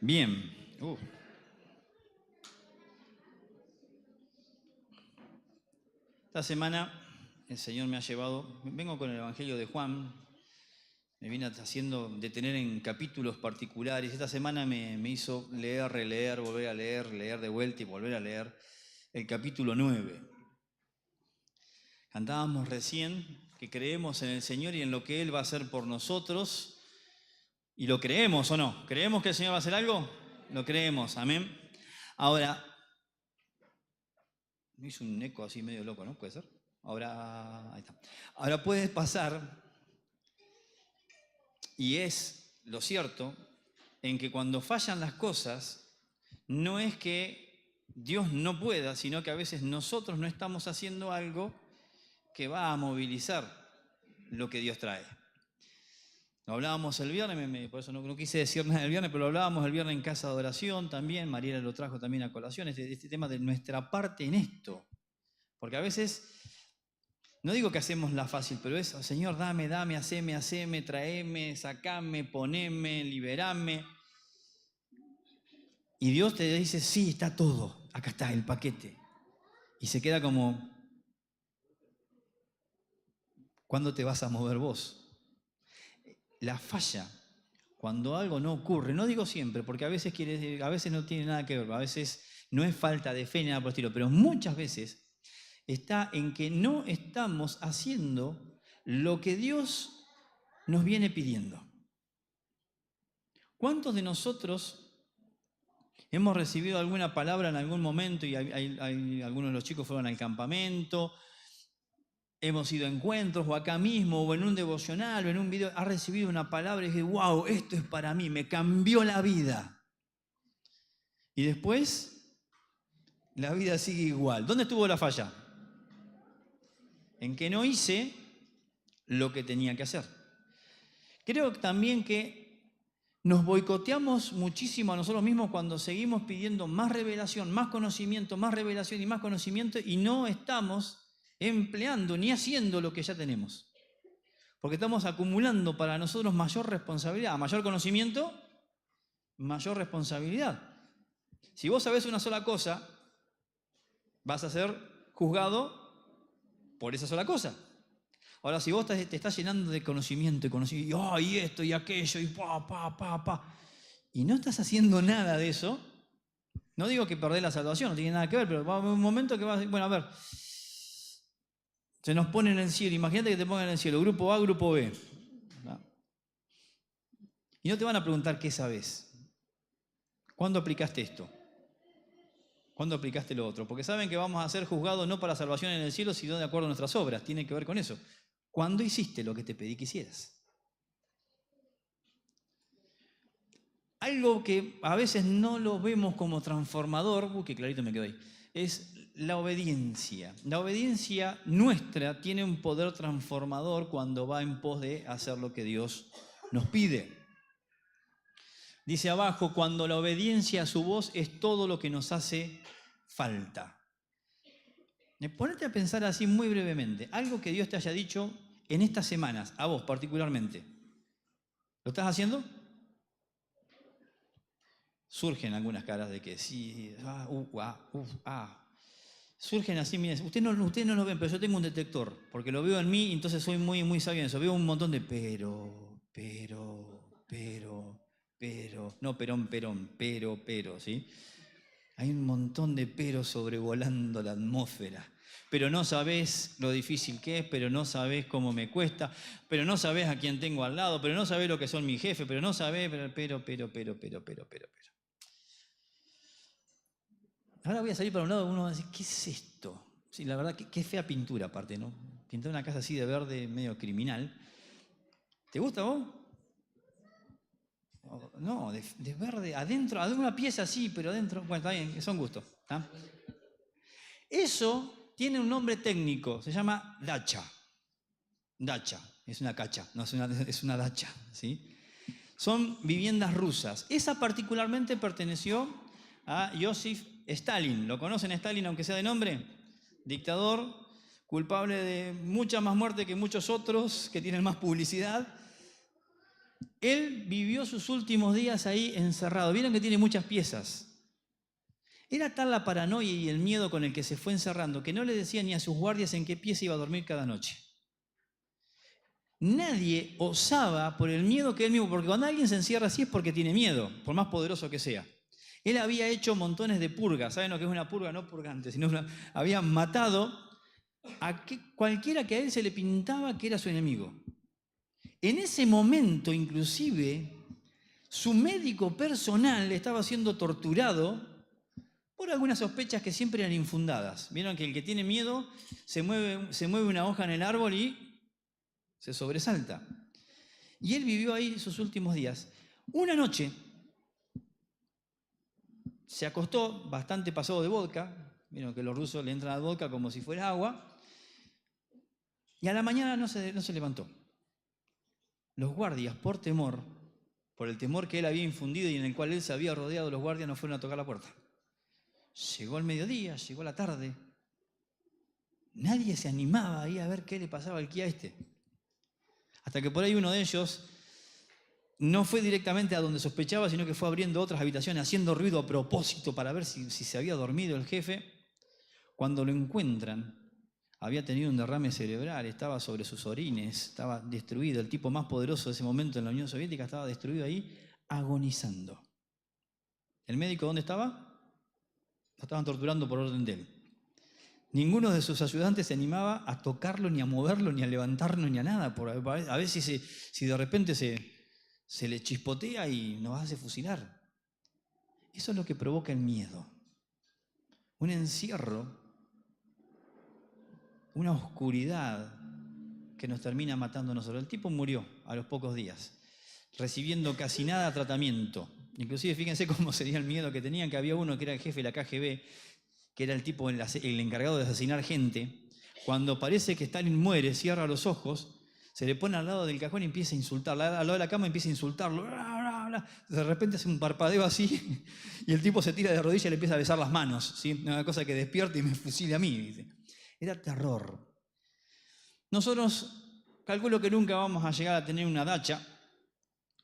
Bien. Esta semana el Señor me ha llevado, vengo con el Evangelio de Juan, me viene haciendo detener en capítulos particulares. Esta semana me hizo leer, releer, volver a leer, leer de vuelta y volver a leer el capítulo 9. Cantábamos recién que creemos en el Señor y en lo que Él va a hacer por nosotros. ¿Y lo creemos o no? ¿Creemos que el Señor va a hacer algo? Lo creemos, amén. Ahora, me hizo un eco así medio loco, ¿no? ¿Puede ser? Ahora, ahí está. Ahora puede pasar, y es lo cierto, en que cuando fallan las cosas, no es que Dios no pueda, sino que a veces nosotros no estamos haciendo algo que va a movilizar lo que Dios trae. Lo hablábamos el viernes, por eso no quise decir nada el viernes, pero lo hablábamos el viernes en casa de adoración también. Mariela lo trajo también a colación, este tema de nuestra parte en esto. Porque a veces, no digo que hacemos la fácil, pero es, Señor, dame, haceme, traeme, sacame, poneme, liberame. Y Dios te dice, sí, está todo, acá está el paquete. Y se queda como, ¿cuándo te vas a mover vos? La falla, cuando algo no ocurre, no digo siempre, porque a veces no tiene nada que ver, a veces no es falta de fe ni nada por el estilo, pero muchas veces está en que no estamos haciendo lo que Dios nos viene pidiendo. ¿Cuántos de nosotros hemos recibido alguna palabra en algún momento y algunos de los chicos fueron al campamento? Hemos ido a encuentros o acá mismo o en un devocional o en un video, ha recibido una palabra y dice, wow, esto es para mí, me cambió la vida. Y después, la vida sigue igual. ¿Dónde estuvo la falla? En que no hice lo que tenía que hacer. Creo también que nos boicoteamos muchísimo a nosotros mismos cuando seguimos pidiendo más revelación, más conocimiento, más revelación y más conocimiento y no estamos empleando ni haciendo lo que ya tenemos. Porque estamos acumulando para nosotros mayor responsabilidad, mayor conocimiento, mayor responsabilidad. Si vos sabés una sola cosa, vas a ser juzgado por esa sola cosa. Ahora, si vos te estás llenando de conocimiento y esto y aquello, y y no estás haciendo nada de eso, no digo que perdés la salvación, no tiene nada que ver, pero va a haber un momento que vas a decir, bueno, a ver, se nos pone en el cielo, imagínate que te pongan en el cielo, grupo A, grupo B. ¿No? Y no te van a preguntar qué sabes. ¿Cuándo aplicaste esto? ¿Cuándo aplicaste lo otro? Porque saben que vamos a ser juzgados no para salvación en el cielo, sino de acuerdo a nuestras obras. Tiene que ver con eso. ¿Cuándo hiciste lo que te pedí que hicieras? Algo que a veces no lo vemos como transformador, qué clarito me quedó ahí, es la obediencia. La obediencia nuestra tiene un poder transformador cuando va en pos de hacer lo que Dios nos pide. Dice abajo, cuando la obediencia a su voz es todo lo que nos hace falta. Ponete a pensar así muy brevemente, algo que Dios te haya dicho en estas semanas, a vos particularmente. ¿Lo estás haciendo? Surgen algunas caras de que sí, Surgen así, miren, ustedes no lo ven, pero yo tengo un detector, porque lo veo en mí y entonces soy muy, muy sabio en eso. Veo un montón de pero, no pero, ¿sí? Hay un montón de peros sobrevolando la atmósfera. Pero no sabés lo difícil que es, pero no sabés cómo me cuesta, pero no sabés a quién tengo al lado, pero no sabés lo que son mis jefes, pero no sabés, pero. Ahora voy a salir para un lado y uno va a decir, ¿qué es esto? Sí, la verdad, qué fea pintura aparte, ¿no? Pintar una casa así de verde medio criminal. ¿Te gusta vos? No, de verde, adentro, una pieza así, pero adentro, bueno, está bien, son gustos. ¿Tá? Eso tiene un nombre técnico, se llama dacha. Dacha, es una cacha, no es una dacha, ¿sí? Son viviendas rusas. Esa particularmente perteneció a Joseph Stalin. ¿Lo conocen a Stalin aunque sea de nombre? Dictador, culpable de mucha más muerte que muchos otros que tienen más publicidad. Él vivió sus últimos días ahí encerrado. Vieron que tiene muchas piezas. Era tal la paranoia y el miedo con el que se fue encerrando que no le decía ni a sus guardias en qué pieza iba a dormir cada noche. Nadie osaba por el miedo que él mismo, porque cuando alguien se encierra así es porque tiene miedo, por más poderoso que sea. Él había hecho montones de purgas. ¿Saben lo que es una purga? No purgante, sino había matado a cualquiera que a él se le pintaba que era su enemigo. En ese momento, inclusive, su médico personal estaba siendo torturado por algunas sospechas que siempre eran infundadas. Vieron que el que tiene miedo se mueve una hoja en el árbol y se sobresalta. Y él vivió ahí sus últimos días. Una noche se acostó bastante pasado de vodka. Vieron que los rusos le entran al vodka como si fuera agua. Y a la mañana no se levantó. Los guardias, por el temor que él había infundido y en el cual él se había rodeado, los guardias no fueron a tocar la puerta. Llegó el mediodía, llegó la tarde. Nadie se animaba ahí a ver qué le pasaba al Kia este. Hasta que por ahí uno de ellos no fue directamente a donde sospechaba, sino que fue abriendo otras habitaciones, haciendo ruido a propósito para ver si se había dormido el jefe. Cuando lo encuentran, había tenido un derrame cerebral, estaba sobre sus orines, estaba destruido. El tipo más poderoso de ese momento en la Unión Soviética estaba destruido ahí, agonizando. ¿El médico dónde estaba? Lo estaban torturando por orden de él. Ninguno de sus ayudantes se animaba a tocarlo, ni a moverlo, ni a levantarlo, ni a nada. A ver si de repente se le chispotea y nos hace fusilar. Eso es lo que provoca el miedo. Un encierro, una oscuridad que nos termina matando a nosotros. El tipo murió a los pocos días, recibiendo casi nada tratamiento. Inclusive fíjense cómo sería el miedo que tenían, que había uno que era el jefe de la KGB, que era el tipo, el encargado de asesinar gente. Cuando parece que Stalin muere, cierra los ojos, se le pone al lado del cajón y empieza a insultarlo, al lado de la cama empieza a insultarlo. De repente hace un parpadeo así y el tipo se tira de rodillas y le empieza a besar las manos, ¿sí? Una cosa que despierta y me fusila a mí, dice. Era terror. Nosotros calculo que nunca vamos a llegar a tener una dacha,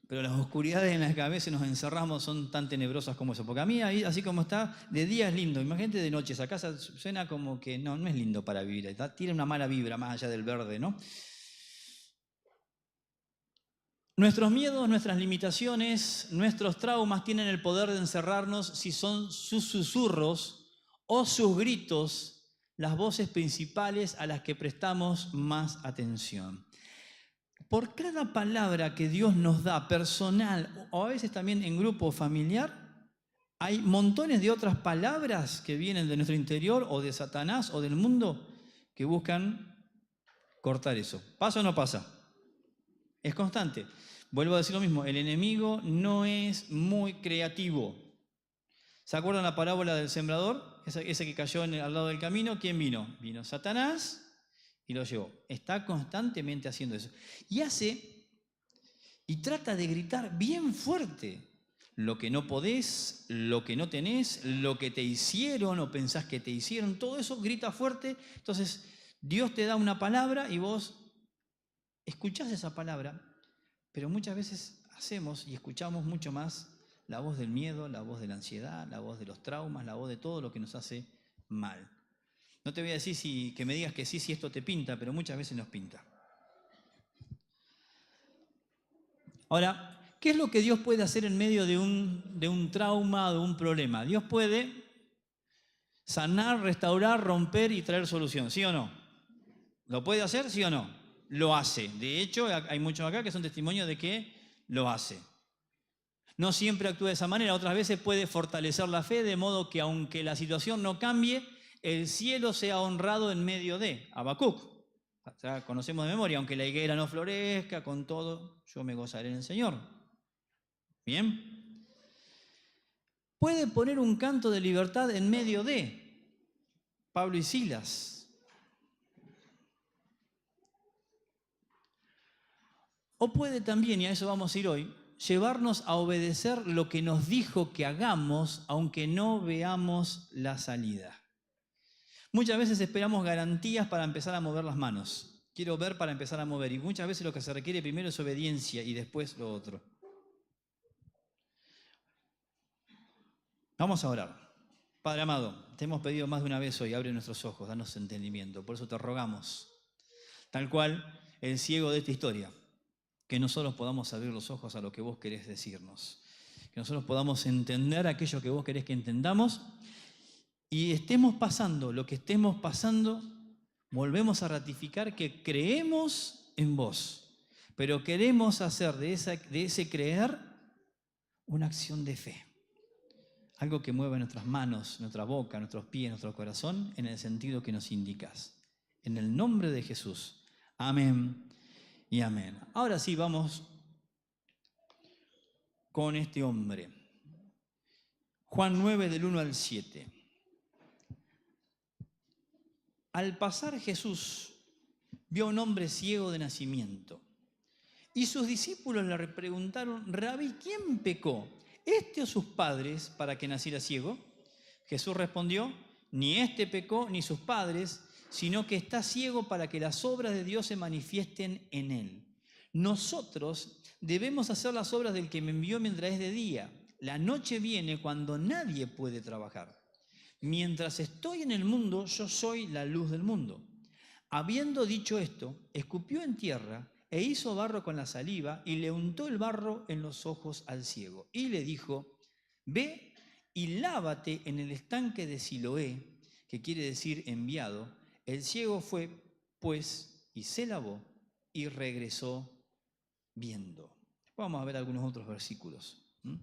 pero las oscuridades en las que a veces nos encerramos son tan tenebrosas como eso. Porque a mí, ahí, así como está, de día es lindo. Imagínate de noche, esa casa suena como que no es lindo para vivir. Tiene una mala vibra más allá del verde, ¿no? Nuestros miedos, nuestras limitaciones, nuestros traumas tienen el poder de encerrarnos si son sus susurros o sus gritos las voces principales a las que prestamos más atención. Por cada palabra que Dios nos da, personal o a veces también en grupo familiar, hay montones de otras palabras que vienen de nuestro interior o de Satanás o del mundo que buscan cortar eso. ¿Pasa o no pasa? Es constante. Vuelvo a decir lo mismo, el enemigo no es muy creativo. ¿Se acuerdan la parábola del sembrador? Ese que cayó al lado del camino, ¿quién vino? Vino Satanás y lo llevó. Está constantemente haciendo eso. Y trata de gritar bien fuerte lo que no podés, lo que no tenés, lo que te hicieron o pensás que te hicieron, todo eso grita fuerte. Entonces, Dios te da una palabra y vos escuchás esa palabra, pero muchas veces hacemos y escuchamos mucho más la voz del miedo, la voz de la ansiedad, la voz de los traumas, la voz de todo lo que nos hace mal. No te voy a decir que me digas que sí, si esto te pinta, pero muchas veces nos pinta. Ahora, ¿qué es lo que Dios puede hacer en medio de un trauma o de un problema? Dios puede sanar, restaurar, romper y traer solución, ¿sí o no? ¿Lo puede hacer, sí o no? Lo hace. De hecho, hay muchos acá que son testimonios de que lo hace. No siempre actúa de esa manera, otras veces puede fortalecer la fe, de modo que aunque la situación no cambie, el cielo sea honrado en medio de Habacuc. O sea, conocemos de memoria, aunque la higuera no florezca, con todo, yo me gozaré en el Señor. ¿Bien? Puede poner un canto de libertad en medio de Pablo y Silas. O puede también, y a eso vamos a ir hoy, llevarnos a obedecer lo que nos dijo que hagamos, aunque no veamos la salida. Muchas veces esperamos garantías para empezar a mover las manos. Quiero ver para empezar a mover. Y muchas veces lo que se requiere primero es obediencia y después lo otro. Vamos a orar. Padre amado, te hemos pedido más de una vez hoy, abre nuestros ojos, danos entendimiento. Por eso te rogamos, tal cual el ciego de esta historia, que nosotros podamos abrir los ojos a lo que vos querés decirnos. Que nosotros podamos entender aquello que vos querés que entendamos y estemos pasando lo que estemos pasando, volvemos a ratificar que creemos en vos, pero queremos hacer de ese creer una acción de fe. Algo que mueva nuestras manos, nuestra boca, nuestros pies, nuestro corazón, en el sentido que nos indicas. En el nombre de Jesús. Amén y amén. Ahora sí, vamos con este hombre. Juan 9, del 1 al 7. Al pasar Jesús vio a un hombre ciego de nacimiento. Y sus discípulos le preguntaron: Rabí, ¿quién pecó, este o sus padres, para que naciera ciego? Jesús respondió: ni este pecó ni sus padres, sino que está ciego para que las obras de Dios se manifiesten en él. Nosotros debemos hacer las obras del que me envió mientras es de día. La noche viene cuando nadie puede trabajar. Mientras estoy en el mundo, yo soy la luz del mundo. Habiendo dicho esto, escupió en tierra e hizo barro con la saliva y le untó el barro en los ojos al ciego. Y le dijo: ve y lávate en el estanque de Siloé, que quiere decir enviado. El ciego fue, pues, y se lavó y regresó viendo. Vamos a ver algunos otros versículos. Una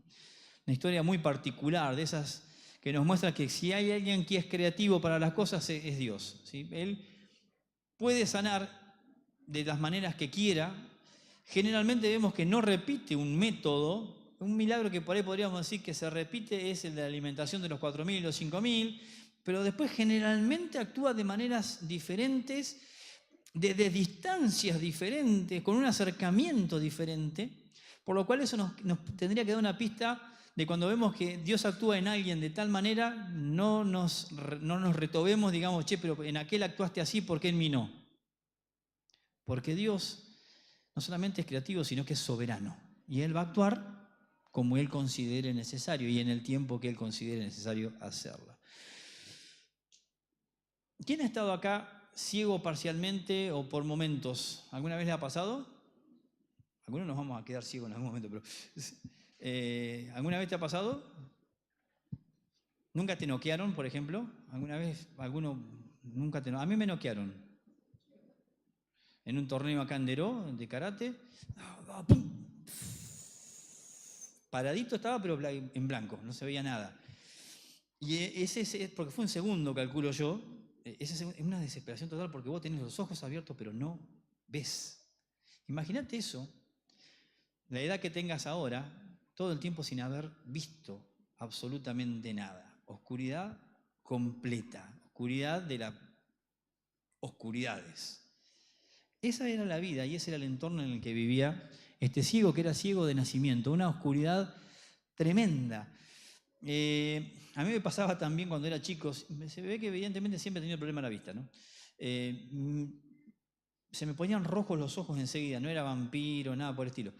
historia muy particular, de esas que nos muestra que si hay alguien que es creativo para las cosas, es Dios, ¿sí? Él puede sanar de las maneras que quiera. Generalmente vemos que no repite un método. Un milagro que por ahí podríamos decir que se repite es el de la alimentación de los 4.000 y los 5.000, pero después generalmente actúa de maneras diferentes, desde distancias diferentes, con un acercamiento diferente, por lo cual eso nos tendría que dar una pista de cuando vemos que Dios actúa en alguien de tal manera, no nos retobemos, digamos, che, pero en aquel actuaste así, ¿por qué en mí no? Porque Dios no solamente es creativo, sino que es soberano. Y Él va a actuar como Él considere necesario y en el tiempo que Él considere necesario hacerla. ¿Quién ha estado acá ciego parcialmente o por momentos? ¿Alguna vez le ha pasado? Algunos nos vamos a quedar ciegos en algún momento, pero ¿alguna vez te ha pasado? ¿Nunca te noquearon, por ejemplo? ¿Alguna vez alguno nunca te noquearon? A mí me noquearon. En un torneo acá en Deró, de karate. ¡Pum! Paradito estaba, pero en blanco, no se veía nada. Y ese, porque fue un segundo, calculo yo, es una desesperación total porque vos tenés los ojos abiertos, pero no ves. Imagínate eso, la edad que tengas ahora, todo el tiempo sin haber visto absolutamente nada. Oscuridad completa, oscuridad de las oscuridades. Esa era la vida y ese era el entorno en el que vivía este ciego, que era ciego de nacimiento, una oscuridad tremenda. A mí me pasaba también cuando era chico, se ve que evidentemente siempre he tenido el problema de la vista, ¿no? Se me ponían rojos los ojos enseguida, no era vampiro, nada por el estilo.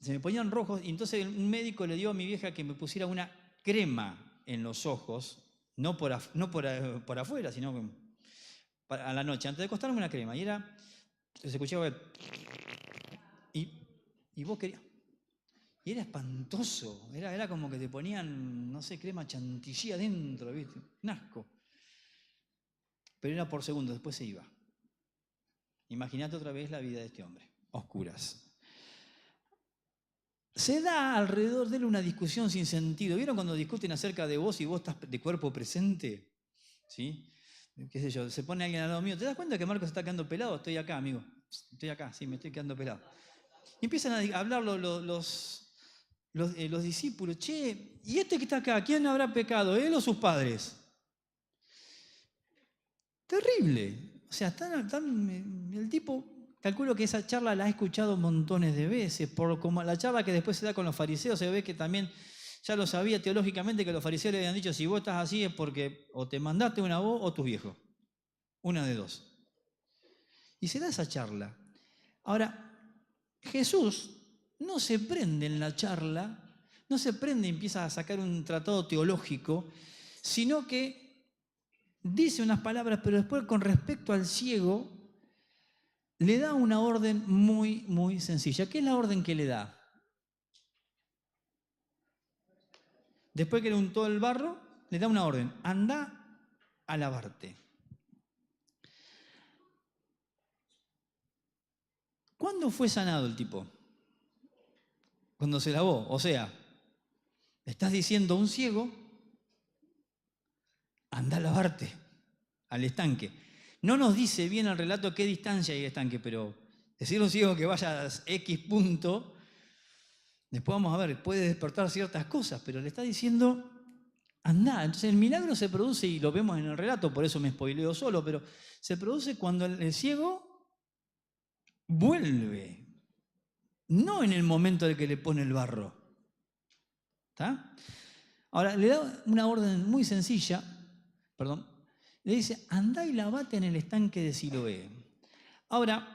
Se me ponían rojos y entonces un médico le dio a mi vieja que me pusiera una crema en los ojos, no por afuera, sino a la noche, antes de acostarme una crema. Y se escuchaba y vos querías. Y era espantoso, era como que te ponían, no sé, crema chantilly adentro, ¿viste? Un asco. Pero era por segundos, después se iba. Imagínate otra vez la vida de este hombre, oscuras. Se da alrededor de él una discusión sin sentido. ¿Vieron cuando discuten acerca de vos y vos estás de cuerpo presente? ¿Sí? ¿Qué sé yo? Se pone alguien al lado mío. ¿Te das cuenta que Marcos se está quedando pelado? Estoy acá, amigo. Estoy acá, sí, me estoy quedando pelado. Y empiezan a hablar los discípulos. Che, ¿y este que está acá? ¿Quién habrá pecado? ¿Él o sus padres? Terrible. O sea, el tipo... Calculo que esa charla la he escuchado montones de veces, por como la charla que después se da con los fariseos, se ve que también ya lo sabía teológicamente que los fariseos le habían dicho: si vos estás así es porque o te mandaste una voz o tus viejos. Una de dos. Y se da esa charla. Ahora, Jesús no se prende en la charla no se prende y empieza a sacar un tratado teológico, sino que dice unas palabras, pero después con respecto al ciego, le da una orden muy, muy sencilla. ¿Qué es la orden que le da? Después que le untó el barro, le da una orden. Anda a lavarte. ¿Cuándo fue sanado el tipo? Cuando se lavó. O sea, le estás diciendo a un ciego, anda a lavarte al estanque. No nos dice bien el relato qué distancia hay al estanque, pero decirle a un ciego que vaya a X punto, después vamos a ver, puede despertar ciertas cosas, pero le está diciendo, anda. Entonces el milagro se produce, y lo vemos en el relato, por eso me spoileo solo, pero se produce cuando el ciego vuelve, no en el momento de que le pone el barro. ¿Está? Ahora, le da una orden muy sencilla, le dice, andá y lavate en el estanque de Siloé. Ahora,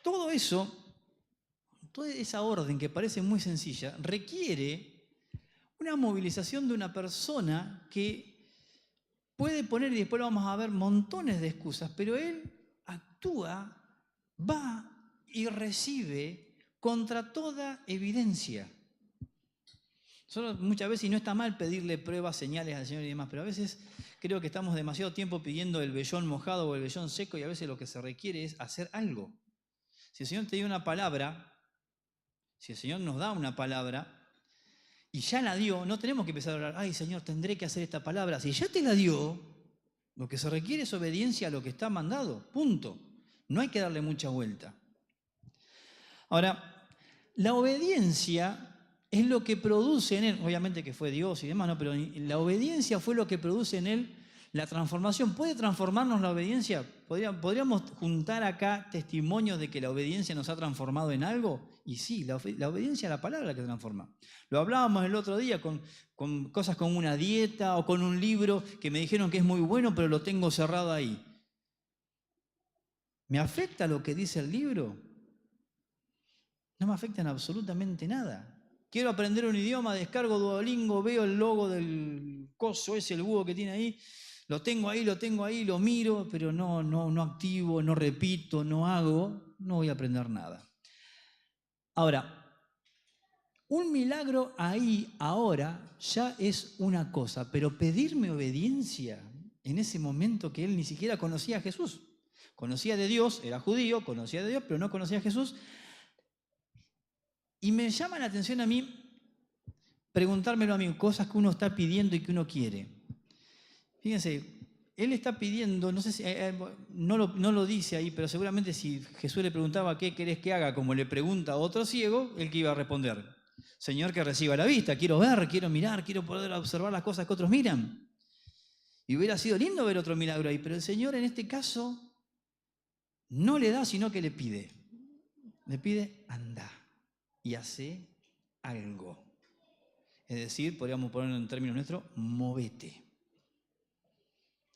todo eso, toda esa orden que parece muy sencilla, requiere una movilización de una persona que puede poner, y después lo vamos a ver, montones de excusas, pero él actúa, va y recibe contra toda evidencia. Solo muchas veces, y no está mal pedirle pruebas, señales al Señor y demás, pero a veces creo que estamos demasiado tiempo pidiendo el vellón mojado o el vellón seco, y a veces lo que se requiere es hacer algo. Si el Señor te dio una palabra, si el Señor nos da una palabra y ya la dio, no tenemos que empezar a hablar, ay Señor, tendré que hacer esta palabra. Si ya te la dio, lo que se requiere es obediencia a lo que está mandado, punto. No hay que darle mucha vuelta. Ahora, la obediencia es lo que produce en él, obviamente que fue Dios y demás, ¿no? Pero la obediencia fue lo que produce en él la transformación. ¿Puede transformarnos la obediencia? ¿Podríamos juntar acá testimonios de que la obediencia nos ha transformado en algo? Y sí, la obediencia a la palabra es la que transforma. Lo hablábamos el otro día con cosas como una dieta o con un libro que me dijeron que es muy bueno, pero lo tengo cerrado ahí. ¿Me afecta lo que dice el libro? No me afecta en absolutamente nada. Quiero aprender un idioma, descargo Duolingo, veo el logo del coso ese, el búho que tiene ahí, lo tengo ahí, lo miro, pero no activo, no repito, no hago, no voy a aprender nada. Ahora, un milagro ahí, ahora, ya es una cosa, pero pedirme obediencia en ese momento que él ni siquiera conocía a Jesús. Conocía de Dios, era judío, conocía de Dios, pero no conocía a Jesús. Y me llama la atención a mí preguntármelo a mí, cosas que uno está pidiendo y que uno quiere. Fíjense, él está pidiendo, no sé si no lo dice ahí, pero seguramente si Jesús le preguntaba qué querés que haga, como le pregunta a otro ciego, él que iba a responder, Señor, que reciba la vista, quiero ver, quiero mirar, quiero poder observar las cosas que otros miran. Y hubiera sido lindo ver otro milagro ahí, pero el Señor en este caso no le da, sino que le pide. Le pide, anda y hace algo. Es decir, podríamos ponerlo en términos nuestros, movete,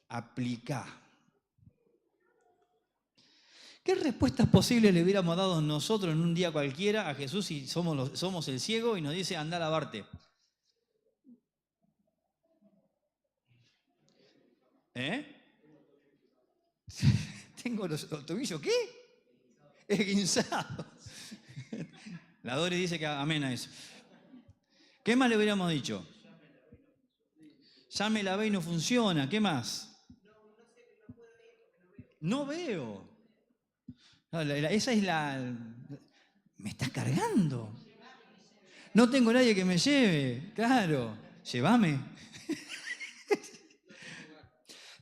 aplica. ¿Qué respuestas posibles le hubiéramos dado nosotros en un día cualquiera a Jesús si somos el ciego y nos dice, anda a lavarte? Tengo los tobillos, ¿qué? Esguinzados. La Dori dice que amén a eso. ¿Qué más le hubiéramos dicho? Ya me lavé y no funciona. ¿Qué más? No veo. No, esa es la... Me está cargando. No tengo nadie que me lleve. Claro, llévame.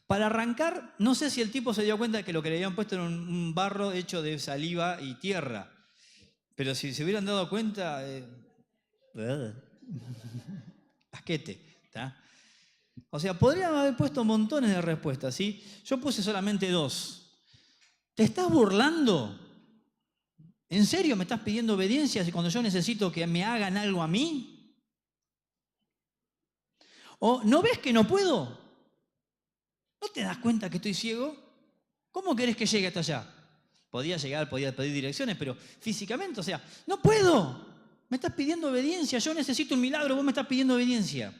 Para arrancar, no sé si el tipo se dio cuenta de que lo que le habían puesto era un barro hecho de saliva y tierra. Pero si se hubieran dado cuenta... asquete, ¿está? O sea, podrían haber puesto montones de respuestas, ¿sí? Yo puse solamente 2. ¿Te estás burlando? ¿En serio me estás pidiendo obediencia cuando yo necesito que me hagan algo a mí? ¿O no ves que no puedo? ¿No te das cuenta que estoy ciego? ¿Cómo querés que llegue hasta allá? Podía llegar, podía pedir direcciones, pero físicamente, o sea, no puedo. Me estás pidiendo obediencia, yo necesito un milagro, vos me estás pidiendo obediencia.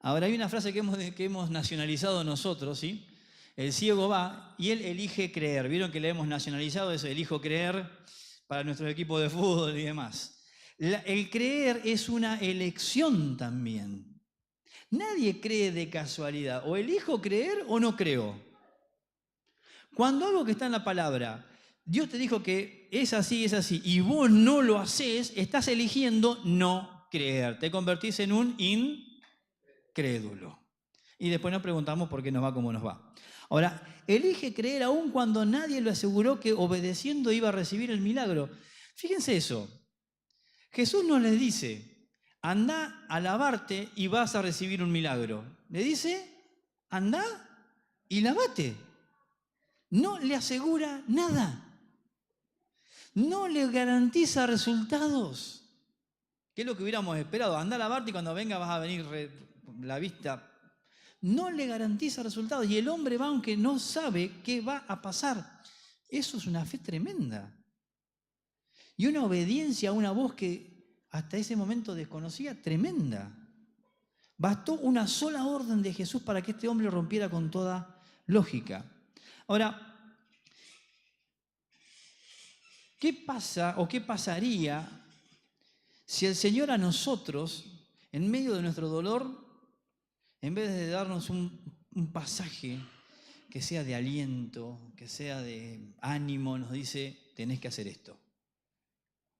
Ahora hay una frase que hemos nacionalizado nosotros, ¿sí? El ciego va y él elige creer. ¿Vieron que le hemos nacionalizado eso? Elijo creer para nuestros equipos de fútbol y demás. El creer es una elección también. Nadie cree de casualidad. O elijo creer o no creo. Cuando algo que está en la palabra, Dios te dijo que es así, y vos no lo haces, estás eligiendo no creer. Te convertís en un incrédulo. Y después nos preguntamos por qué nos va como nos va. Ahora, elige creer aún cuando nadie le aseguró que obedeciendo iba a recibir el milagro. Fíjense eso. Jesús no les dice, anda a lavarte y vas a recibir un milagro. Le dice, anda y lavate. No le asegura nada. No le garantiza resultados. ¿Qué es lo que hubiéramos esperado? Anda a lavarte y cuando venga vas a venir la vista. No le garantiza resultados. Y el hombre va aunque no sabe qué va a pasar. Eso es una fe tremenda. Y una obediencia a una voz que hasta ese momento desconocía, tremenda. Bastó una sola orden de Jesús para que este hombre rompiera con toda lógica. Ahora, ¿qué pasa o qué pasaría si el Señor a nosotros, en medio de nuestro dolor, en vez de darnos un pasaje que sea de aliento, que sea de ánimo, nos dice, tenés que hacer esto?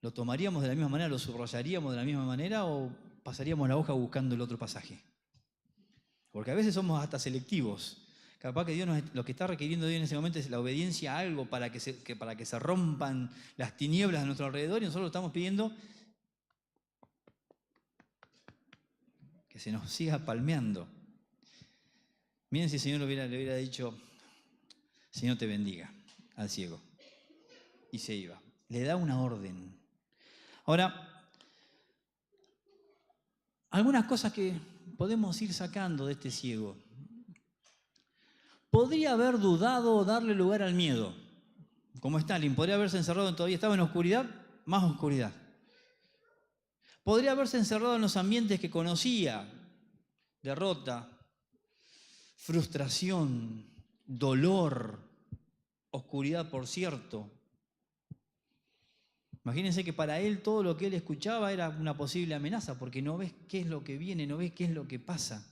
¿Lo tomaríamos de la misma manera, lo subrayaríamos de la misma manera o pasaríamos la hoja buscando el otro pasaje? Porque a veces somos hasta selectivos. Capaz que Dios lo que está requiriendo Dios en ese momento es la obediencia a algo para que se rompan las tinieblas a nuestro alrededor y nosotros estamos pidiendo que se nos siga palmeando. Miren si el Señor le hubiera dicho, Señor te bendiga al ciego. Y se iba. Le da una orden. Ahora, algunas cosas que podemos ir sacando de este ciego. Podría haber dudado o darle lugar al miedo. Como Stalin, podría haberse encerrado, todavía estaba en oscuridad, más oscuridad. Podría haberse encerrado en los ambientes que conocía, derrota, frustración, dolor, oscuridad, por cierto. Imagínense que para él todo lo que él escuchaba era una posible amenaza, porque no ves qué es lo que viene, no ves qué es lo que pasa.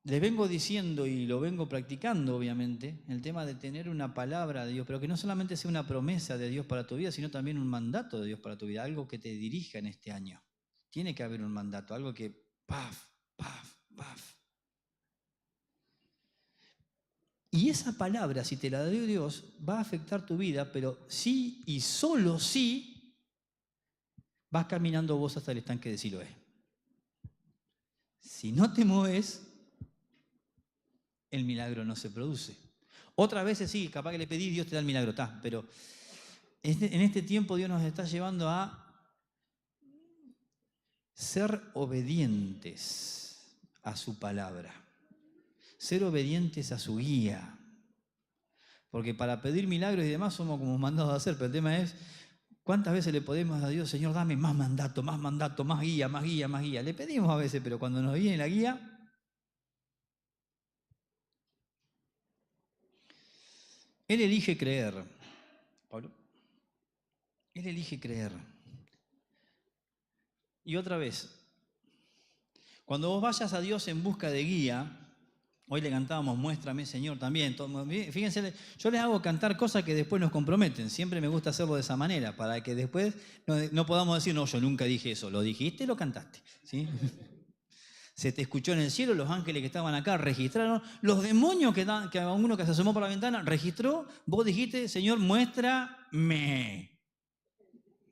Les vengo diciendo y lo vengo practicando, obviamente, el tema de tener una palabra de Dios, pero que no solamente sea una promesa de Dios para tu vida, sino también un mandato de Dios para tu vida, algo que te dirija en este año. Tiene que haber un mandato, algo que paf, paf, paf. Y esa palabra, si te la dio Dios, va a afectar tu vida, pero sí y solo sí vas caminando vos hasta el estanque de Siloé. Si no te mueves, el milagro no se produce. Otras veces sí, capaz que le pedí, Dios te da el milagro, está, pero en este tiempo Dios nos está llevando a ser obedientes a su palabra, ser obedientes a su guía. Porque para pedir milagros y demás somos como mandados a hacer, pero el tema es, ¿cuántas veces le pedimos a Dios, Señor, dame más mandato, más guía, más guía, más guía? Le pedimos a veces, pero cuando nos viene la guía, Él elige creer. Pablo, Él elige creer. Y otra vez, cuando vos vayas a Dios en busca de guía, hoy le cantábamos, muéstrame, Señor, también. Fíjense, yo les hago cantar cosas que después nos comprometen. Siempre me gusta hacerlo de esa manera, para que después no podamos decir, no, yo nunca dije eso. Lo dijiste, lo cantaste. ¿Sí? Se te escuchó en el cielo, los ángeles que estaban acá registraron, los demonios que a uno que se asomó por la ventana registró, vos dijiste, Señor, muéstrame.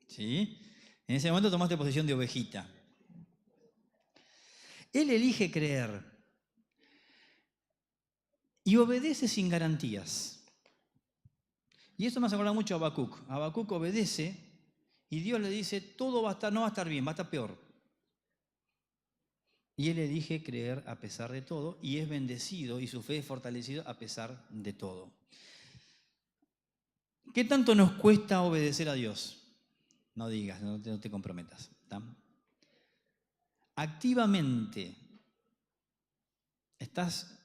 ¿Sí? En ese momento tomaste posición de ovejita. Él elige creer y obedece sin garantías. Y esto me hace acordar mucho a Habacuc. Habacuc obedece y Dios le dice, todo no va a estar bien, va a estar peor. Y él elige creer a pesar de todo y es bendecido y su fe es fortalecida a pesar de todo. ¿Qué tanto nos cuesta obedecer a Dios? No digas, no te comprometas. ¿Está? Activamente, ¿estás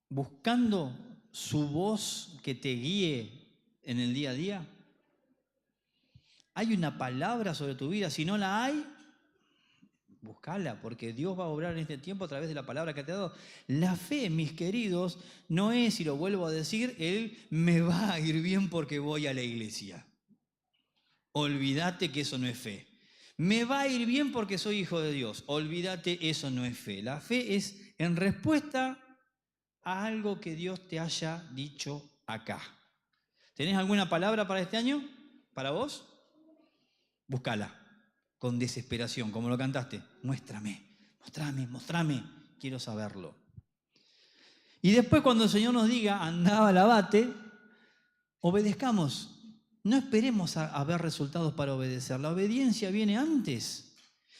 buscando su voz que te guíe en el día a día? ¿Hay una palabra sobre tu vida? Si no la hay, búscala, porque Dios va a obrar en este tiempo a través de la palabra que te ha dado. La fe, mis queridos, no es, y lo vuelvo a decir, el me va a ir bien porque voy a la iglesia. Olvídate que eso no es fe. Me va a ir bien porque soy hijo de Dios. Olvídate, eso no es fe. La fe es en respuesta a algo que Dios te haya dicho acá. ¿Tenés alguna palabra para este año? ¿Para vos? Búscala con desesperación, como lo cantaste. Muéstrame, mostrame, quiero saberlo. Y después cuando el Señor nos diga, andá, lavate, obedezcamos. No esperemos a ver resultados para obedecer. La obediencia viene antes.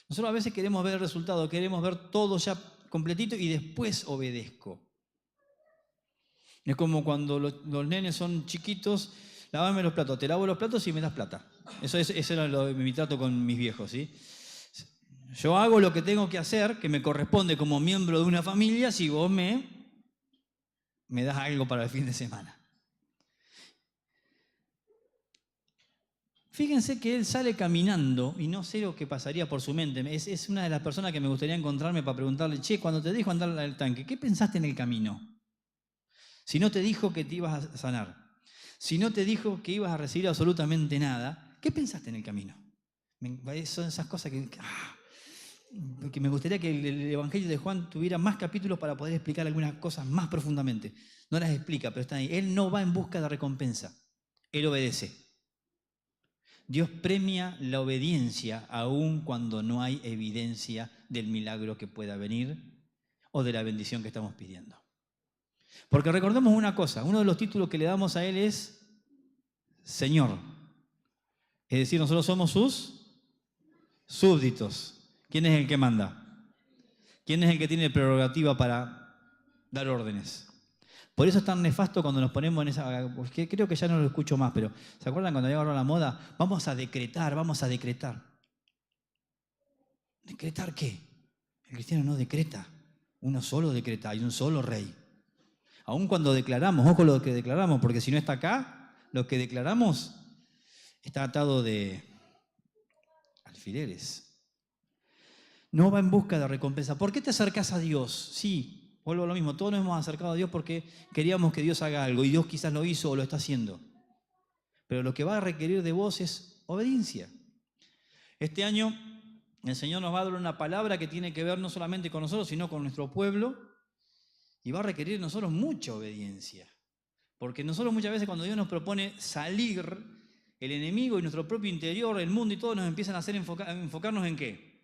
Nosotros a veces queremos ver el resultado, queremos ver todo ya completito y después obedezco. Es como cuando los nenes son chiquitos, lavame los platos, te lavo los platos y me das plata. Eso era mi trato con mis viejos, ¿sí? Yo hago lo que tengo que hacer, que me corresponde como miembro de una familia, si vos me das algo para el fin de semana. Fíjense que él sale caminando y no sé lo que pasaría por su mente. Es una de las personas que me gustaría encontrarme para preguntarle, che, cuando te dijo andar al tanque, ¿qué pensaste en el camino? Si no te dijo que te ibas a sanar, si no te dijo que ibas a recibir absolutamente nada, ¿qué pensaste en el camino? Son esas cosas que me gustaría que el Evangelio de Juan tuviera más capítulos para poder explicar algunas cosas más profundamente. No las explica, pero están ahí. Él no va en busca de recompensa, él obedece. Dios premia la obediencia aun cuando no hay evidencia del milagro que pueda venir o de la bendición que estamos pidiendo. Porque recordemos una cosa, uno de los títulos que le damos a Él es Señor. Es decir, nosotros somos sus súbditos. ¿Quién es el que manda? ¿Quién es el que tiene prerrogativa para dar órdenes? Por eso es tan nefasto cuando nos ponemos en esa... Porque creo que ya no lo escucho más, pero ¿se acuerdan cuando había ahora la moda? Vamos a decretar. ¿Decretar qué? El cristiano no decreta. Uno solo decreta, hay un solo rey. Aun cuando declaramos, ojo lo que declaramos, porque si no está acá, lo que declaramos está atado de alfileres. No va en busca de recompensa. ¿Por qué te acercas a Dios? Sí. Vuelvo a lo mismo, todos nos hemos acercado a Dios porque queríamos que Dios haga algo y Dios quizás lo hizo o lo está haciendo. Pero lo que va a requerir de vos es obediencia. Este año el Señor nos va a dar una palabra que tiene que ver no solamente con nosotros, sino con nuestro pueblo y va a requerir de nosotros mucha obediencia. Porque nosotros muchas veces cuando Dios nos propone salir, el enemigo y nuestro propio interior, el mundo y todo nos empiezan a hacer enfocarnos ¿en qué?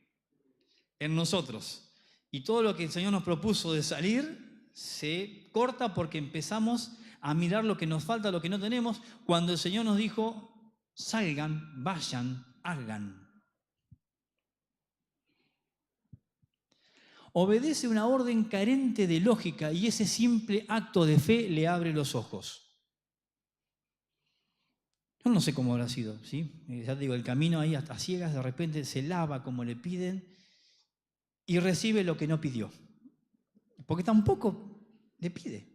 En nosotros. Y todo lo que el Señor nos propuso de salir se corta porque empezamos a mirar lo que nos falta, lo que no tenemos, cuando el Señor nos dijo, salgan, vayan, hagan. Obedece una orden carente de lógica y ese simple acto de fe le abre los ojos. Yo no sé cómo habrá sido, ¿sí? Ya te digo, el camino ahí hasta ciegas de repente se lava como le piden y recibe lo que no pidió. Porque tampoco le pide.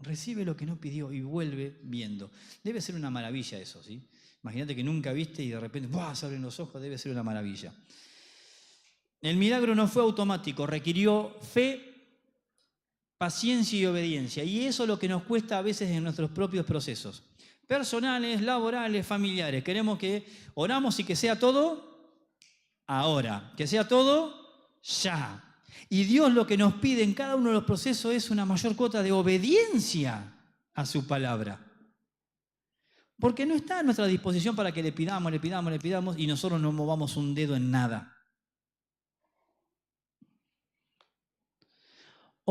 Recibe lo que no pidió y vuelve viendo. Debe ser una maravilla eso, ¿sí? Imagínate que nunca viste y de repente ¡buah! Se abren los ojos, debe ser una maravilla. El milagro no fue automático, requirió fe, paciencia y obediencia. Y eso es lo que nos cuesta a veces en nuestros propios procesos. Personales, laborales, familiares. Queremos que oramos y que sea todo ahora, que sea todo ya. Y Dios lo que nos pide en cada uno de los procesos es una mayor cuota de obediencia a su palabra. Porque no está a nuestra disposición para que le pidamos y nosotros no movamos un dedo en nada.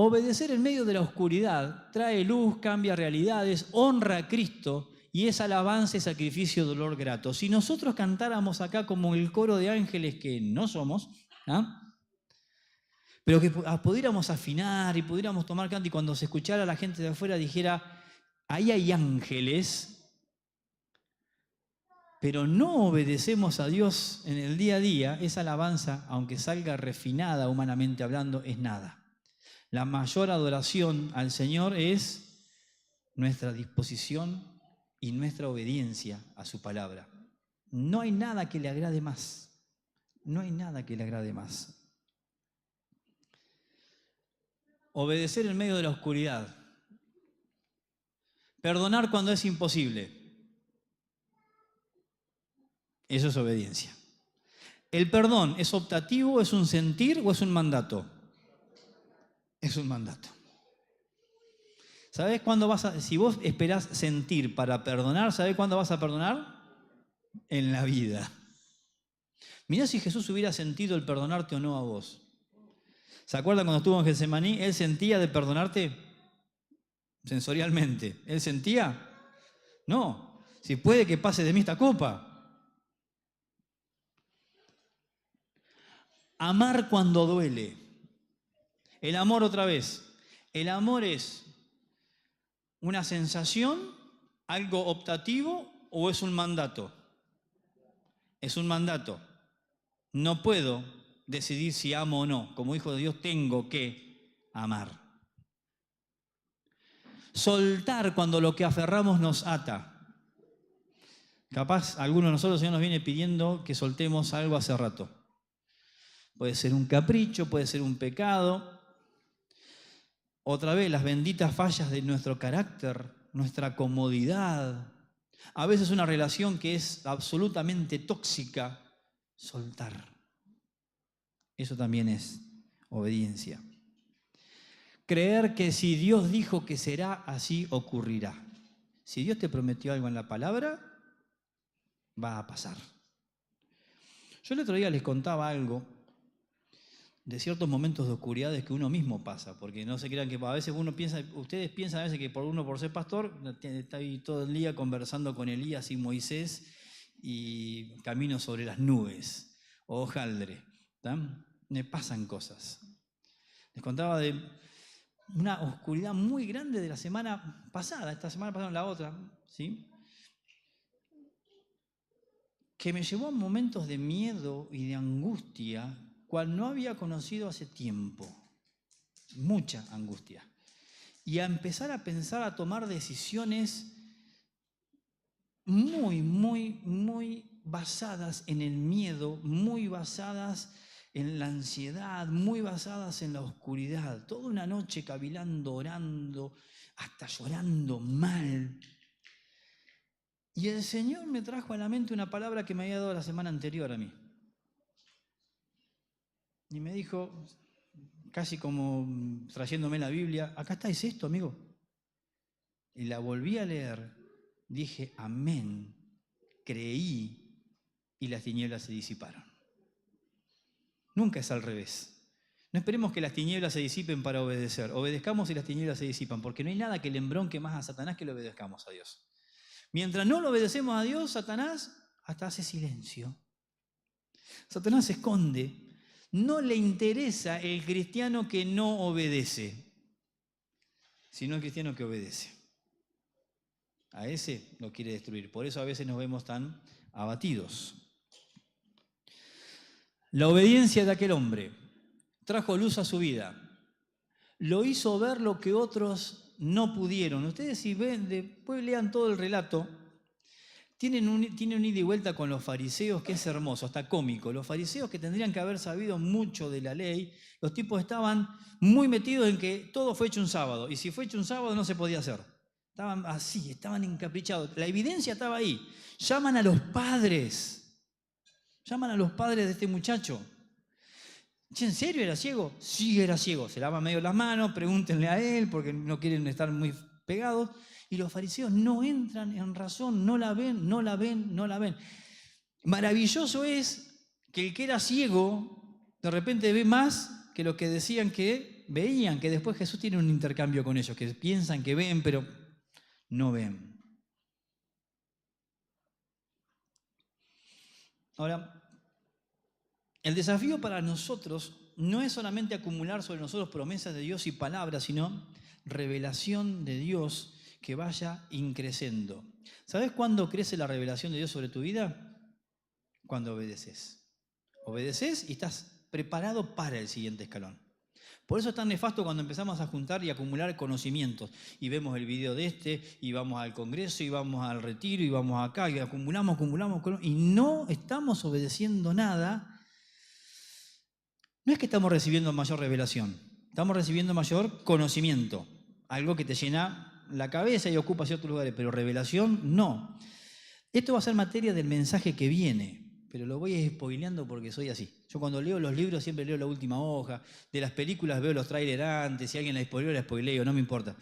Obedecer en medio de la oscuridad trae luz, cambia realidades, honra a Cristo y es alabanza y sacrificio, dolor grato. Si nosotros cantáramos acá como el coro de ángeles que no somos, pero que pudiéramos afinar y pudiéramos tomar canto y cuando se escuchara la gente de afuera dijera, ahí hay ángeles, pero no obedecemos a Dios en el día a día, esa alabanza, aunque salga refinada humanamente hablando, es nada. La mayor adoración al Señor es nuestra disposición y nuestra obediencia a su palabra. No hay nada que le agrade más. No hay nada que le agrade más. Obedecer en medio de la oscuridad. Perdonar cuando es imposible. Eso es obediencia. ¿El perdón es optativo, es un sentir o es un mandato? Es un mandato. ¿Sabés cuándo si vos esperás sentir para perdonar, ¿sabés cuándo vas a perdonar? En la vida. Mirá si Jesús hubiera sentido el perdonarte o no a vos. ¿Se acuerdan cuando estuvo en Getsemaní? ¿Él sentía de perdonarte sensorialmente? ¿Él sentía? No. Si puede que pase de mí esta copa. Amar cuando duele. El amor otra vez. El amor es una sensación, algo optativo o es un mandato. Es un mandato. No puedo decidir si amo o no. Como hijo de Dios tengo que amar. Soltar cuando lo que aferramos nos ata. Capaz alguno de nosotros, el Señor nos viene pidiendo que soltemos algo hace rato. Puede ser un capricho, puede ser un pecado. Otra vez, las benditas fallas de nuestro carácter, nuestra comodidad. A veces una relación que es absolutamente tóxica, soltar. Eso también es obediencia. Creer que si Dios dijo que será, así ocurrirá. Si Dios te prometió algo en la palabra, va a pasar. Yo el otro día les contaba algo de ciertos momentos de oscuridades que uno mismo pasa, porque no se crean que a veces ustedes piensan a veces que por ser pastor, está ahí todo el día conversando con Elías y Moisés y camino sobre las nubes, o hojaldre, me pasan cosas. Les contaba de una oscuridad muy grande de la semana pasada, esta semana pasada la otra, ¿sí? Que me llevó a momentos de miedo y de angustia, cual no había conocido hace tiempo. Mucha angustia. Y a empezar a pensar, a tomar decisiones muy basadas en el miedo, muy basadas en la ansiedad, muy basadas en la oscuridad. Toda una noche cavilando, orando, hasta llorando mal. Y el Señor me trajo a la mente una palabra que me había dado la semana anterior a mí. Y me dijo, casi como trayéndome la Biblia, acá está, es esto, amigo. Y la volví a leer, dije, amén, creí y las tinieblas se disiparon. Nunca es al revés. No esperemos que las tinieblas se disipen para obedecer. Obedezcamos y las tinieblas se disipan, porque no hay nada que le embronque más a Satanás que le obedezcamos a Dios. Mientras no lo obedecemos a Dios, Satanás hasta hace silencio. Satanás se esconde. No le interesa el cristiano que no obedece, sino el cristiano que obedece. A ese lo quiere destruir. Por eso a veces nos vemos tan abatidos. La obediencia de aquel hombre trajo luz a su vida. Lo hizo ver lo que otros no pudieron. Ustedes si ven, después lean todo el relato, tienen un ida y vuelta con los fariseos que es hermoso, hasta cómico. Los fariseos que tendrían que haber sabido mucho de la ley, los tipos estaban muy metidos en que todo fue hecho un sábado. Y si fue hecho un sábado no se podía hacer. Estaban así, estaban encaprichados. La evidencia estaba ahí. Llaman a los padres. Llaman a los padres de este muchacho. ¿En serio era ciego? Sí, era ciego. Se lava medio las manos, pregúntenle a él porque no quieren estar muy pegados. Y los fariseos no entran en razón, no la ven. Maravilloso es que el que era ciego de repente ve más que los que decían que veían, que después Jesús tiene un intercambio con ellos, que piensan que ven, pero no ven. Ahora, el desafío para nosotros no es solamente acumular sobre nosotros promesas de Dios y palabras, sino revelación de Dios que vaya increciendo. ¿Sabes cuándo crece la revelación de Dios sobre tu vida? Cuando obedeces. Obedeces y estás preparado para el siguiente escalón. Por eso es tan nefasto cuando empezamos a juntar y acumular conocimientos. Y vemos el video de este, y vamos al congreso, y vamos al retiro, y vamos acá, y acumulamos, y no estamos obedeciendo nada. No es que estamos recibiendo mayor revelación, estamos recibiendo mayor conocimiento. Algo que te llena la cabeza y ocupa ciertos lugares, pero revelación no. Esto va a ser materia del mensaje que viene. Pero lo voy spoileando porque soy así. Yo cuando leo los libros siempre leo la última hoja. De las películas veo los trailers antes. Si alguien la spoileo, no me importa.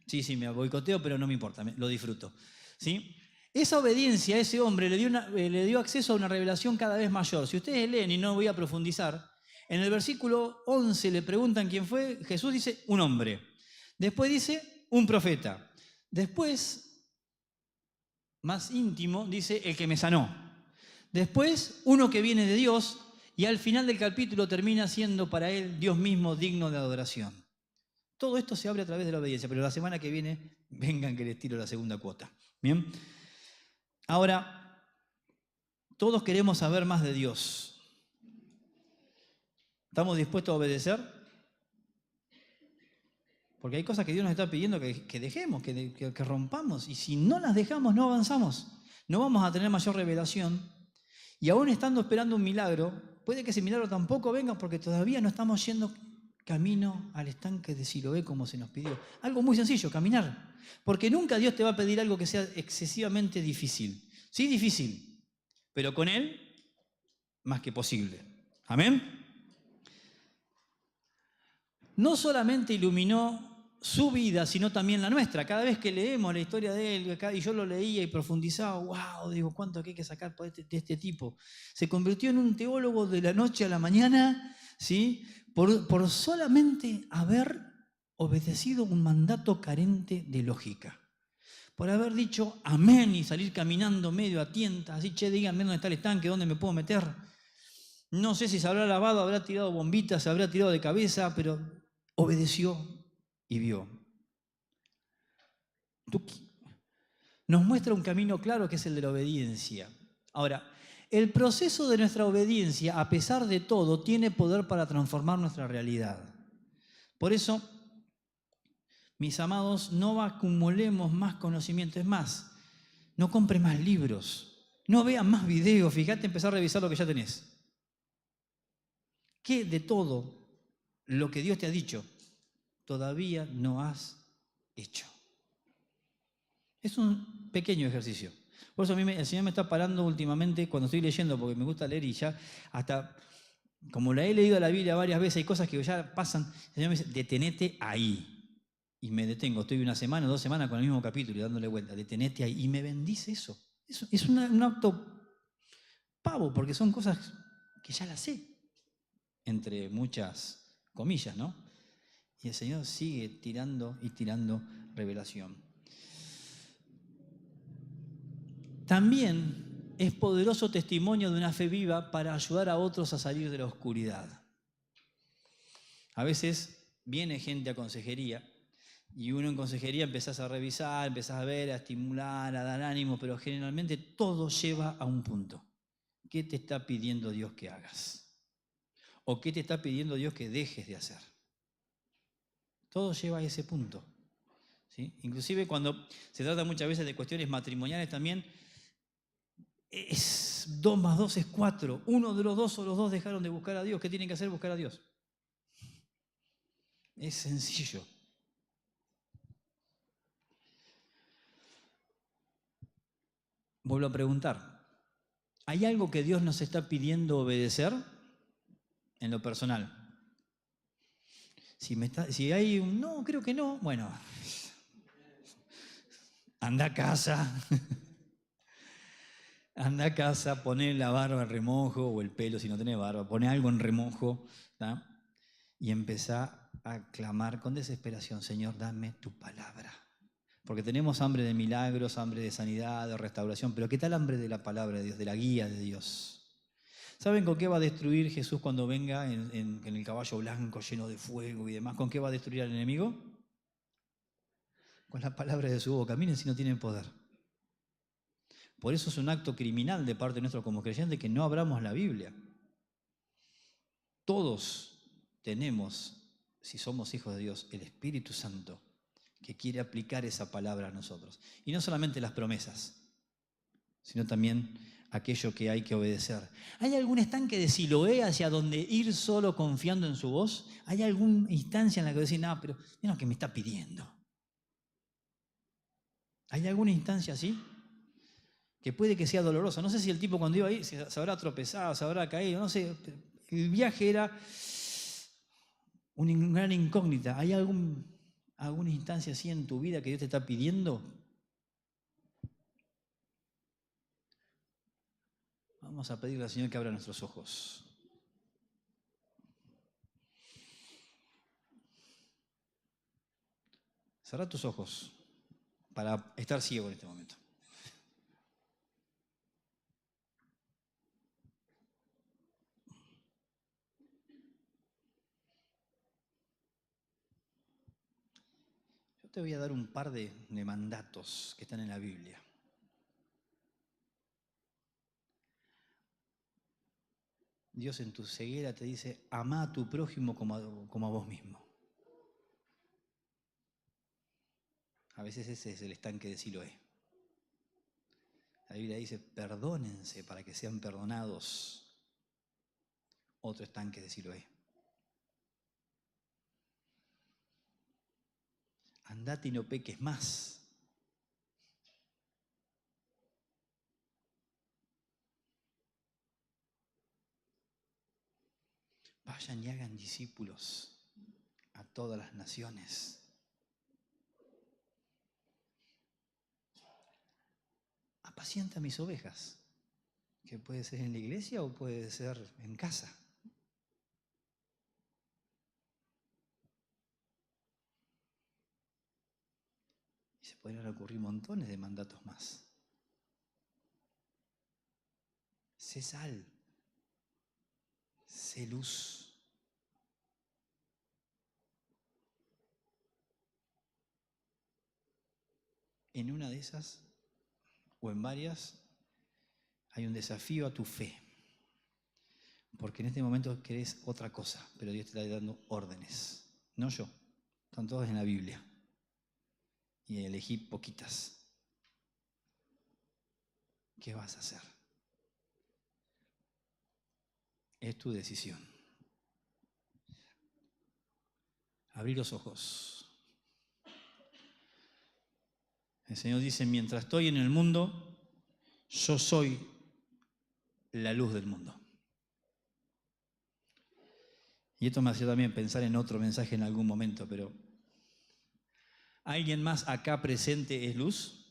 Sí, me boicoteo, pero no me importa, lo disfruto. ¿Sí? Esa obediencia a ese hombre le dio acceso a una revelación cada vez mayor. Si ustedes leen, y no voy a profundizar, en el versículo 11 le preguntan quién fue. Jesús dice, un hombre. Después dice, un profeta. Después, más íntimo, dice, el que me sanó. Después, uno que viene de Dios, y al final del capítulo termina siendo para él Dios mismo digno de adoración. Todo esto se abre a través de la obediencia, pero la semana que viene, vengan que les tiro la segunda cuota. ¿Bien? Ahora, todos queremos saber más de Dios. ¿Estamos dispuestos a obedecer? Porque hay cosas que Dios nos está pidiendo que dejemos, que rompamos, y si no las dejamos, no avanzamos. No vamos a tener mayor revelación. Y aún estando esperando un milagro, puede que ese milagro tampoco venga porque todavía no estamos yendo camino al estanque de Siloé como se nos pidió. Algo muy sencillo, caminar. Porque nunca Dios te va a pedir algo que sea excesivamente difícil. Sí, difícil, pero con Él, más que posible. Amén. No solamente iluminó su vida, sino también la nuestra. Cada vez que leemos la historia de él, y yo lo leía y profundizaba, wow, digo, cuánto hay que sacar de este tipo. Se convirtió en un teólogo de la noche a la mañana, ¿sí? Por solamente haber obedecido un mandato carente de lógica. Por haber dicho amén y salir caminando medio a tientas, así, díganme dónde está el estanque, dónde me puedo meter. No sé si se habrá lavado, habrá tirado bombitas, se habrá tirado de cabeza, pero obedeció y vio. Nos muestra un camino claro que es el de la obediencia. Ahora, el proceso de nuestra obediencia, a pesar de todo, tiene poder para transformar nuestra realidad. Por eso, mis amados, no acumulemos más conocimiento. Es más, no compres más libros, no veas más videos, fíjate, empezar a revisar lo que ya tenés. ¿Qué de todo lo que Dios te ha dicho todavía no has hecho? Es un pequeño ejercicio. Por eso el Señor me está parando últimamente cuando estoy leyendo, porque me gusta leer y ya hasta, como la he leído la Biblia varias veces, hay cosas que ya pasan, el Señor me dice, detenete ahí. Y me detengo, estoy una semana o 2 semanas con el mismo capítulo y dándole vuelta, detenete ahí. Y me bendice eso. Es un acto pavo, porque son cosas que ya las sé, entre muchas comillas, ¿no? Y el Señor sigue tirando y tirando revelación. También es poderoso testimonio de una fe viva para ayudar a otros a salir de la oscuridad. A veces viene gente a consejería y uno en consejería empezás a revisar, empezás a ver, a estimular, a dar ánimo, pero generalmente todo lleva a un punto. ¿Qué te está pidiendo Dios que hagas? ¿O qué te está pidiendo Dios que dejes de hacer? Todo lleva a ese punto. ¿Sí? Inclusive cuando se trata muchas veces de cuestiones matrimoniales también, 2 más 2 es 4. Uno de los dos o los dos dejaron de buscar a Dios. ¿Qué tienen que hacer? Buscar a Dios. Es sencillo. Vuelvo a preguntar. ¿Hay algo que Dios nos está pidiendo obedecer en lo personal? Si hay un no, creo que no, bueno, anda a casa. Anda a casa, poné la barba en remojo, o el pelo si no tenés barba, poné algo en remojo, ¿tá? Y empezá a clamar con desesperación, Señor, dame tu palabra. Porque tenemos hambre de milagros, hambre de sanidad, de restauración, pero ¿qué tal hambre de la palabra de Dios, de la guía de Dios? ¿Saben con qué va a destruir Jesús cuando venga en el caballo blanco lleno de fuego y demás? ¿Con qué va a destruir al enemigo? con la palabra de su boca. Miren si no tienen poder. Por eso es un acto criminal de parte nuestra como creyentes que no abramos la Biblia. Todos tenemos, si somos hijos de Dios, el Espíritu Santo que quiere aplicar esa palabra a nosotros. Y no solamente las promesas, sino también aquello que hay que obedecer. ¿Hay algún estanque de Siloé hacia donde ir solo confiando en su voz? ¿Hay alguna instancia en la que decir, no, pero mira lo que me está pidiendo? ¿Hay alguna instancia así? Que puede que sea dolorosa. No sé si el tipo cuando iba ahí se habrá tropezado, se habrá caído, no sé. El viaje era una gran incógnita. ¿Hay alguna instancia así en tu vida que Dios te está pidiendo? Vamos a pedirle al Señor que abra nuestros ojos. Cerrá tus ojos para estar ciego en este momento. Yo te voy a dar un par de mandatos que están en la Biblia. Dios en tu ceguera te dice, amá a tu prójimo como a vos mismo. A veces ese es el estanque de Siloé. La Biblia dice, perdónense para que sean perdonados. Otro estanque de Siloé. Andate y no peques más. Vayan y hagan discípulos a todas las naciones. Apacienta mis ovejas, que puede ser en la iglesia o puede ser en casa. Y se podrían ocurrir montones de mandatos más. Sé sal, sé luz. En una de esas, o en varias, hay un desafío a tu fe. Porque en este momento querés otra cosa, pero Dios te está dando órdenes. No yo, están todas en la Biblia. Y elegí poquitas. ¿Qué vas a hacer? Es tu decisión. Abrí los ojos. El Señor dice, mientras estoy en el mundo, yo soy la luz del mundo. Y esto me hacía también pensar en otro mensaje en algún momento, pero ¿alguien más acá presente es luz?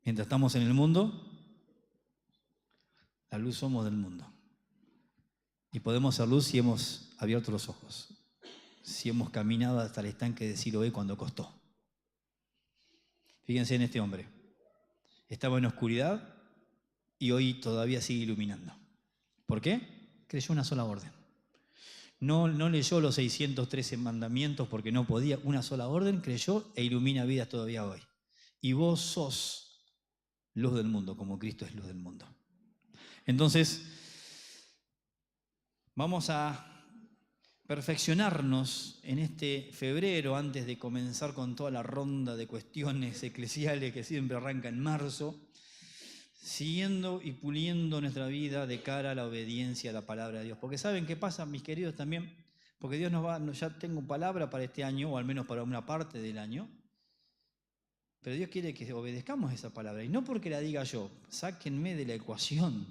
Mientras estamos en el mundo, la luz somos del mundo. Y podemos ser luz si hemos abierto los ojos, si hemos caminado hasta el estanque de Siloé cuando costó. Fíjense en este hombre. Estaba en oscuridad y hoy todavía sigue iluminando. ¿Por qué? Creyó una sola orden. No leyó los 613 mandamientos porque no podía. Una sola orden, creyó e ilumina vidas todavía hoy. Y vos sos luz del mundo, como Cristo es luz del mundo. Entonces, vamos a perfeccionarnos en este febrero antes de comenzar con toda la ronda de cuestiones eclesiales que siempre arranca en marzo, siguiendo y puliendo nuestra vida de cara a la obediencia a la palabra de Dios. Porque ¿saben qué pasa, mis queridos, también? Porque Dios ya tengo palabra para este año, o al menos para una parte del año, pero Dios quiere que obedezcamos esa palabra. Y no porque la diga yo, sáquenme de la ecuación,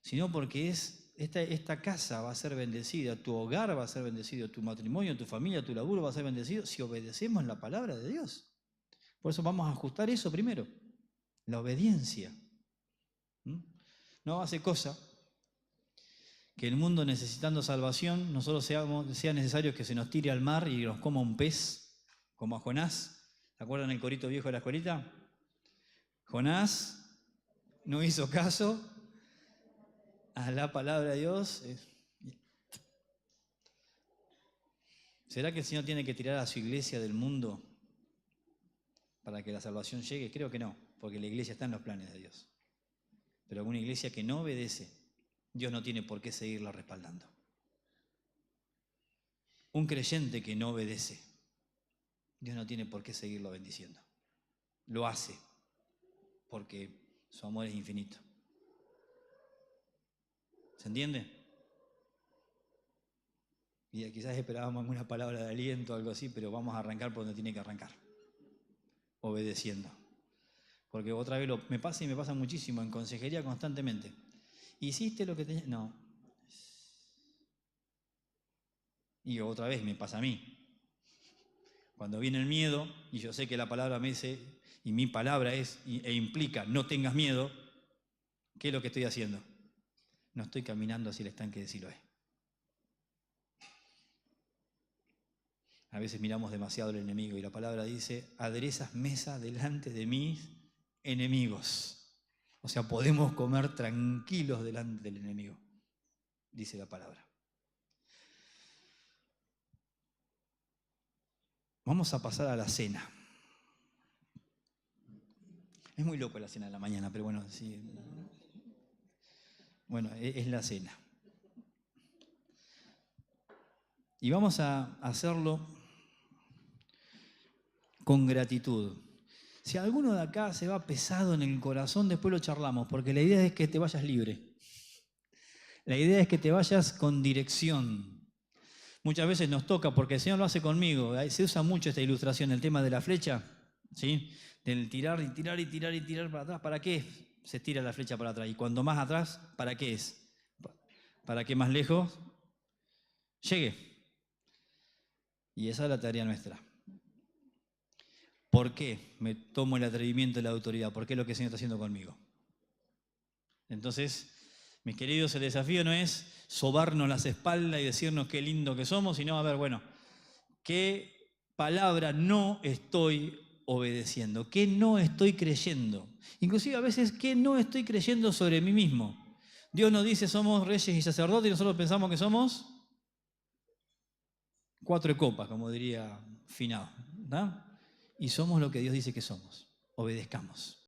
sino porque esta casa va a ser bendecida, tu hogar va a ser bendecido, tu matrimonio, tu familia, tu laburo va a ser bendecido si obedecemos la palabra de Dios. Por eso vamos a ajustar eso primero, la obediencia. No hace cosa que el mundo necesitando salvación, nosotros sea necesario que se nos tire al mar y nos coma un pez, como a Jonás. ¿Se acuerdan el corito viejo de la escuelita? Jonás no hizo caso a la palabra de Dios. ¿Será que el Señor tiene que tirar a su iglesia del mundo para que la salvación llegue? Creo que no, porque la iglesia está en los planes de Dios. Pero una iglesia que no obedece, Dios no tiene por qué seguirla respaldando. Un creyente que no obedece, Dios no tiene por qué seguirlo bendiciendo. Lo hace porque su amor es infinito. ¿Se entiende? Y quizás esperábamos alguna palabra de aliento o algo así, pero vamos a arrancar por donde tiene que arrancar. Obedeciendo. Porque otra vez me pasa y me pasa muchísimo en consejería constantemente. ¿Hiciste lo que tenías? No. Y otra vez me pasa a mí. Cuando viene el miedo, y yo sé que la palabra me dice, y mi palabra es e implica no tengas miedo, ¿qué es lo que estoy haciendo? No estoy caminando hacia el estanque de Siloé. A veces miramos demasiado al enemigo y la palabra dice, aderezas mesa delante de mis enemigos. O sea, podemos comer tranquilos delante del enemigo, dice la palabra. Vamos a pasar a la cena. Es muy loco la cena de la mañana, pero bueno, sí. Bueno, es la cena. Y vamos a hacerlo con gratitud. Si alguno de acá se va pesado en el corazón, después lo charlamos, porque la idea es que te vayas libre. La idea es que te vayas con dirección. Muchas veces nos toca, porque el Señor lo hace conmigo. Se usa mucho esta ilustración, el tema de la flecha, ¿sí? Del tirar y tirar y tirar y tirar para atrás. ¿Para qué se tira la flecha para atrás? Y cuando más atrás, ¿para qué es? Para que más lejos llegue. Y esa es la tarea nuestra. ¿Por qué me tomo el atrevimiento y la autoridad? ¿Por qué es lo que el Señor está haciendo conmigo? Entonces, mis queridos, el desafío no es sobarnos las espaldas y decirnos qué lindo que somos, sino, a ver, bueno, ¿qué palabra no estoy obedeciendo? ¿Qué no estoy creyendo? Inclusive a veces, ¿qué no estoy creyendo sobre mí mismo? Dios nos dice, somos reyes y sacerdotes, y nosotros pensamos que somos 4 copas, como diría Finado, ¿no? Y somos lo que Dios dice que somos. Obedezcamos.